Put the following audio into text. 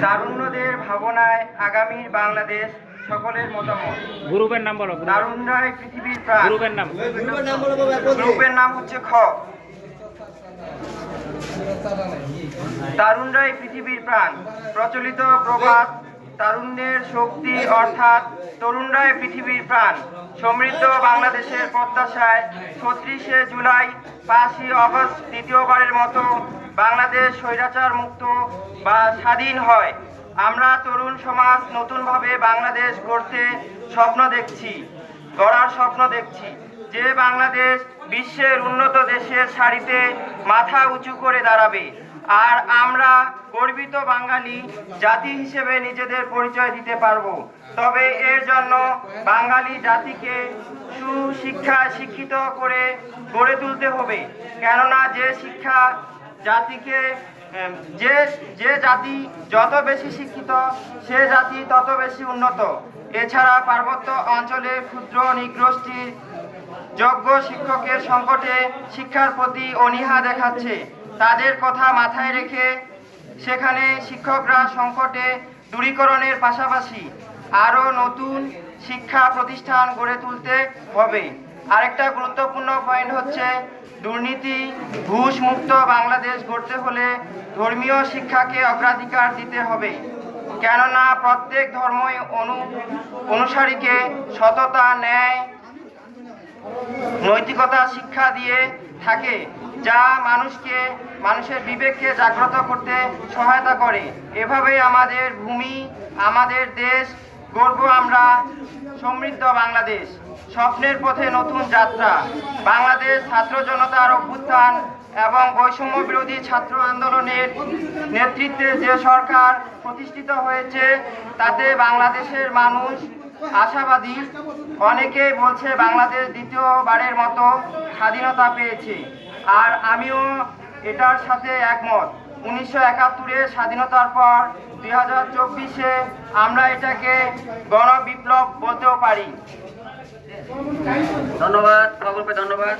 তারুণ্যদের ভাবনায় আগামীর বাংলাদেশ সকলের মতামত। গ্রুপের নাম বলো। তারুণরাই পৃথিবীর প্রাণ। গ্রুপের নাম গ্রুপের নাম হচ্ছে খ। তারুণরাই পৃথিবীর প্রাণ। প্রচলিত প্রবাদ তারুণ্যের শক্তি অর্থাৎ তরুণরাই পৃথিবীর প্রাণ। সমৃদ্ধ বাংলাদেশের প্রত্যাশায় ৩৬শে জুলাই ৫ই অগস্ট দ্বিতীয়বারের মতো বাংলাদেশ স্বৈরাচার মুক্ত বা স্বাধীন হয়। আমরা তরুণ সমাজ নতুনভাবে বাংলাদেশ গড়ার স্বপ্ন দেখছি, যে বাংলাদেশ বিশ্বের উন্নত দেশের সারিতে মাথা উঁচু করে দাঁড়াবে। আর আমরা গর্বিত বাঙালি জাতি হিসেবে নিজেদের পরিচয় দিতে পারব। তবে এর জন্য বাঙালি জাতিকে সুশিক্ষায় শিক্ষিত করে গড়ে তুলতে হবে। কেননা যে জাতি যত বেশি শিক্ষিত, সে জাতি তত বেশি উন্নত। এছাড়া পার্বত্য অঞ্চলের ক্ষুদ্র নৃগোষ্ঠীর যোগ্য শিক্ষকের সংকটে শিক্ষার প্রতি অনীহা দেখাচ্ছে। তাদের কথা মাথায় রেখে সেখানে শিক্ষকরা সংকটে দূরীকরণের পাশাপাশি আরও নতুন শিক্ষা প্রতিষ্ঠান গড়ে তুলতে হবে। আরেকটা গুরুত্বপূর্ণ পয়েন্ট হচ্ছে, দুর্নীতি ঘুষ মুক্ত বাংলাদেশ গড়তে হলে ধর্মীয় শিক্ষাকে অগ্রাধিকার দিতে হবে। কেননা প্রত্যেক ধর্মই অনুসারীকে সততা, ন্যায়, নৈতিকতা শিক্ষা দিয়ে থাকে, যা মানুষের বিবেককে জাগ্রত করতে সহায়তা করে। এভাবেই আমাদের ভূমি, আমাদের দেশ গর্ব আমরা সমৃদ্ধ বাংলাদেশ। স্বপ্নের পথে নতুন যাত্রা। বাংলাদেশ ছাত্র জনতার অভ্যুত্থান এবং বৈষম্য বিরোধী ছাত্র আন্দোলনের নেতৃত্বে যে সরকার প্রতিষ্ঠিত হয়েছে, তাতে বাংলাদেশের মানুষ আশাবাদী। অনেকেই বলছে বাংলাদেশ দ্বিতীয়বারের মতো স্বাধীনতা পেয়েছে, আর আমিও এটার সাথে একমত। 1971-এ স্বাধীনতার পর 2024-এ আমরা এটাকে গণবিপ্লব বলতেও পারি। ধন্যবাদ, সকলকে ধন্যবাদ।